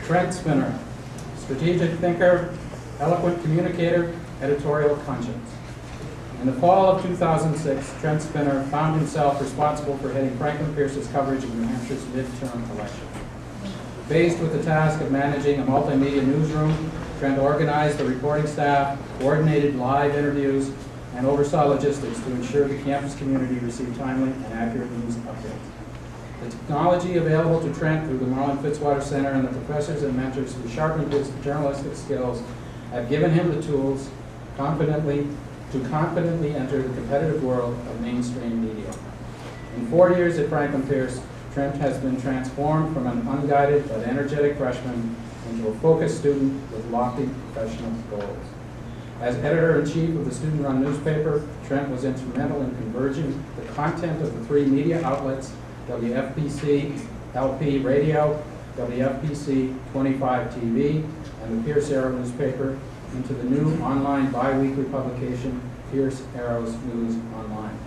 Trent Spinner, strategic thinker, eloquent communicator, editorial conscience. In the fall of 2006, Trent Spinner found himself responsible for heading Franklin Pierce's coverage of New Hampshire's midterm election. Faced with the task of managing a multimedia newsroom, Trent organized the reporting staff, coordinated live interviews, and oversaw logistics to ensure the campus community received timely and accurate news updates. The technology available to Trent through the Marlin Fitzwater Center and the professors and mentors who sharpened his journalistic skills have given him the tools to confidently enter the competitive world of mainstream media. In 4 years at Franklin Pierce, Trent has been transformed from an unguided but energetic freshman into a focused student with lofty professional goals. As editor-in-chief of the student-run newspaper, Trent was instrumental in converging the content of the three media outlets, WFPC LP Radio, WFPC 25 TV, and the Pierce Arrow newspaper, into the new online bi-weekly publication, Pierce Arrow's News Online.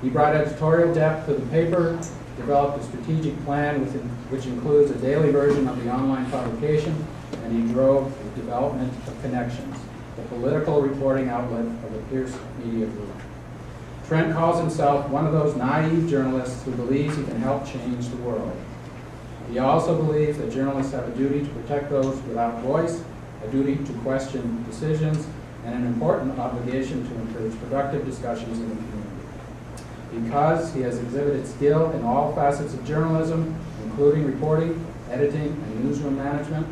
He brought editorial depth to the paper, developed a strategic plan which includes a daily version of the online publication, and he drove the development of Connections, the political reporting outlet of the Pierce Media Group. Trent calls himself one of those naive journalists who believes he can help change the world. He also believes that journalists have a duty to protect those without voice, a duty to question decisions, and an important obligation to encourage productive discussions in the community. Because he has exhibited skill in all facets of journalism, including reporting, editing, and newsroom management,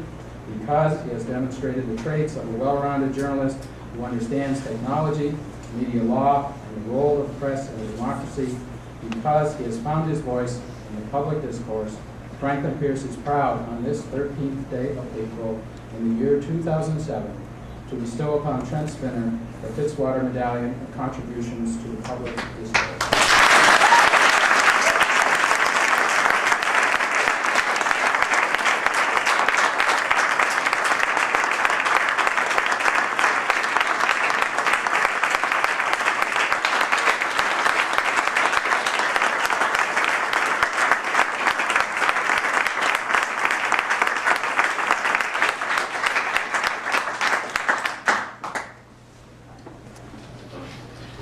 because he has demonstrated the traits of a well-rounded journalist who understands technology, media law, and the role of the press in a democracy, because he has found his voice in the public discourse, Franklin Pierce is proud on this 13th day of April in the year 2007 to bestow upon Trent Spinner the Fitzwater Medallion of Contributions to the Public Discourse.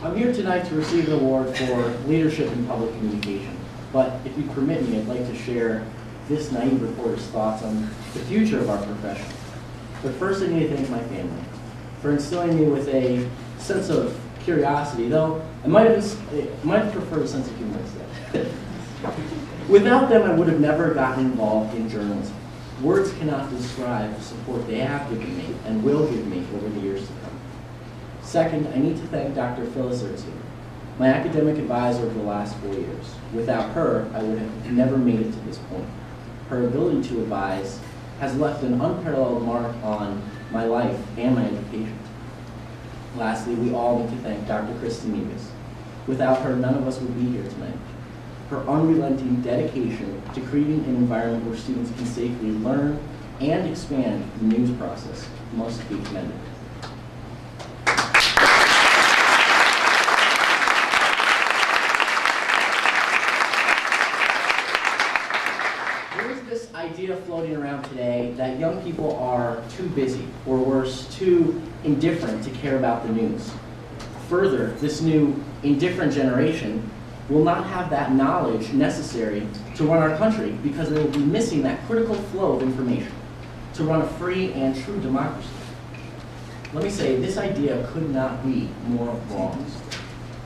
I'm here tonight to receive an award for leadership in public communication, but if you permit me, I'd like to share this naive reporter's thoughts on the future of our profession. But first I need to thank my family for instilling me with a sense of curiosity, though I might have preferred a sense of humor instead. Without them, I would have never gotten involved in journalism. Words cannot describe the support they have given me and will give me over the years to come. Second, I need to thank Dr. Phyllis Ertzing, my academic advisor over the last 4 years. Without her, I would have never made it to this point. Her ability to advise has left an unparalleled mark on my life and my education. Lastly, we all need to thank Dr. Kristen Nevis. Without her, none of us would be here tonight. Her unrelenting dedication to creating an environment where students can safely learn and expand the news process must be commended. Idea floating around today that young people are too busy, or worse, too indifferent to care about the news. Further, this new indifferent generation will not have that knowledge necessary to run our country because they will be missing that critical flow of information to run a free and true democracy. Let me say, this idea could not be more wrong.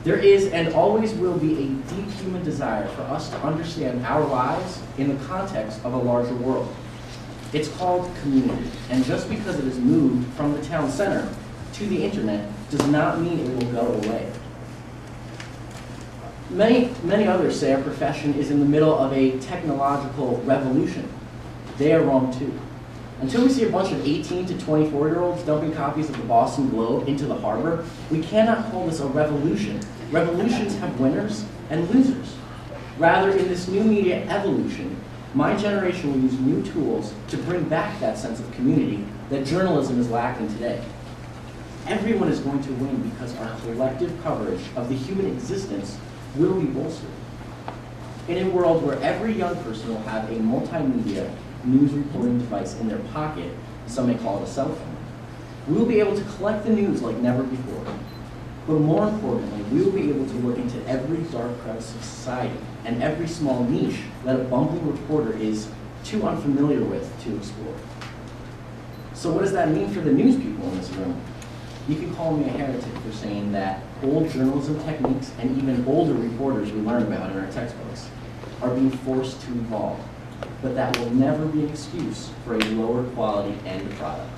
There is and always will be a deep human desire for us to understand our lives in the context of a larger world. It's called community, and just because it has moved from the town center to the internet does not mean it will go away. Many others say our profession is in the middle of a technological revolution. They are wrong too. Until we see a bunch of 18 to 24-year-olds dumping copies of the Boston Globe into the harbor, we cannot call this a revolution. Revolutions have winners and losers. Rather, in this new media evolution, my generation will use new tools to bring back that sense of community that journalism is lacking today. Everyone is going to win because our collective coverage of the human existence will be bolstered. In a world where every young person will have a multimedia news reporting device in their pocket, some may call it a cell phone. We will be able to collect the news like never before. But more importantly, we will be able to look into every dark crevice of society and every small niche that a bumbling reporter is too unfamiliar with to explore. So what does that mean for the news people in this room? You can call me a heretic for saying that old journalism techniques and even older reporters we learn about in our textbooks are being forced to evolve. But that will never be an excuse for a lower quality end product.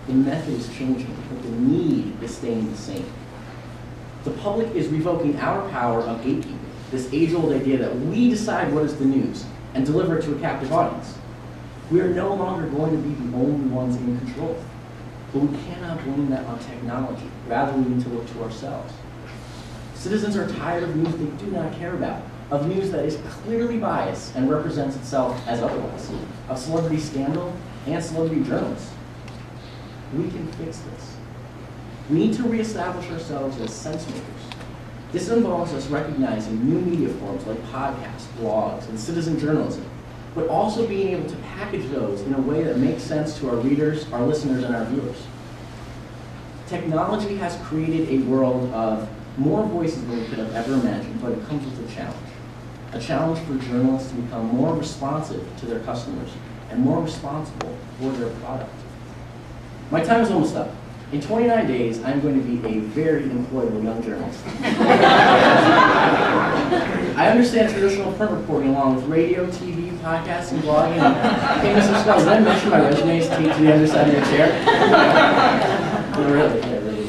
The method is changing, but the need is staying the same. The public is revoking our power of gatekeeping, this age-old idea that we decide what is the news and deliver it to a captive audience. We are no longer going to be the only ones in control. But we cannot blame that on technology. Rather, we need to look to ourselves. Citizens are tired of news they do not care about, of news that is clearly biased and represents itself as otherwise, of celebrity scandal and celebrity journalists. We can fix this. We need to reestablish ourselves as sense makers. This involves us recognizing new media forms like podcasts, blogs, and citizen journalism, but also being able to package those in a way that makes sense to our readers, our listeners, and our viewers. Technology has created a world of more voices than we could have ever imagined, but it comes with a challenge. A challenge for journalists to become more responsive to their customers and more responsible for their product. My time is almost up. In 29 days, I'm going to be a very employable young journalist. I understand traditional print reporting along with radio, TV, podcasting, blogging, and famous skills. Did I mention my resume is taped to the underside of your chair? No, really, yeah, really.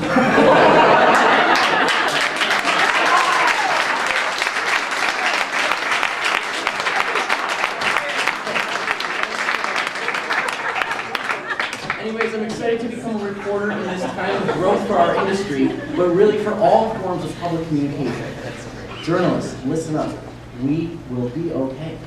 Anyways, I'm excited to become a reporter in this kind of growth for our industry, but really for all forms of public communication. Journalists, listen up. We will be okay.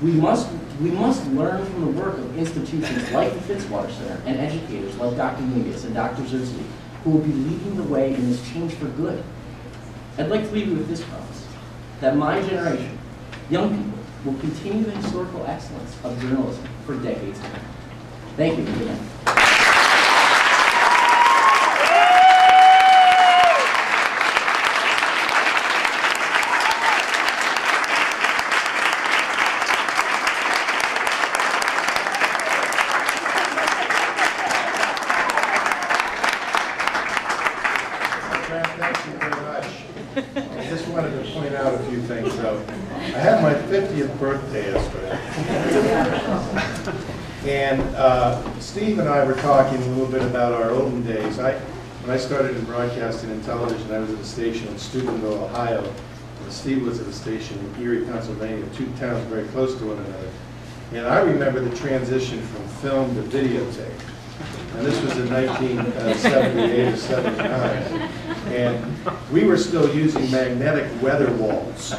We must learn from the work of institutions like the Fitzwater Center and educators like Dr. Negus and Dr. Zersley, who will be leading the way in this change for good. I'd like to leave you with this promise, that my generation, young people, will continue the historical excellence of journalism for decades to come. Thank you again. Thank you very much. I just wanted to point out a few things. So, I had my 50th birthday yesterday. And Steve and I were talking a little bit about our olden days. When I started in broadcasting and television, I was at a station in Steubenville, Ohio. And Steve was at a station in Erie, Pennsylvania, two towns very close to one another. And I remember the transition from film to videotape. And this was in 1978 or 79. And we were still using magnetic weather walls. So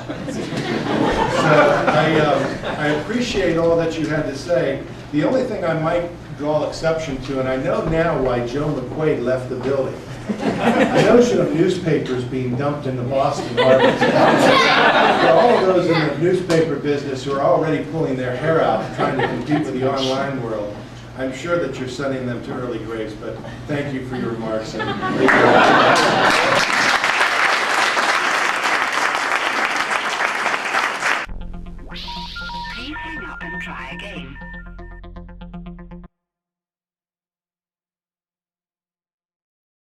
I appreciate all that you had to say. The only thing I might draw exception to, and I know now why Joe McQuaid left the building. The notion of newspapers being dumped into Boston Harbor. For all of those in the newspaper business who are already pulling their hair out trying to compete with the online world, I'm sure that you're sending them to early graves, but thank you for your remarks. And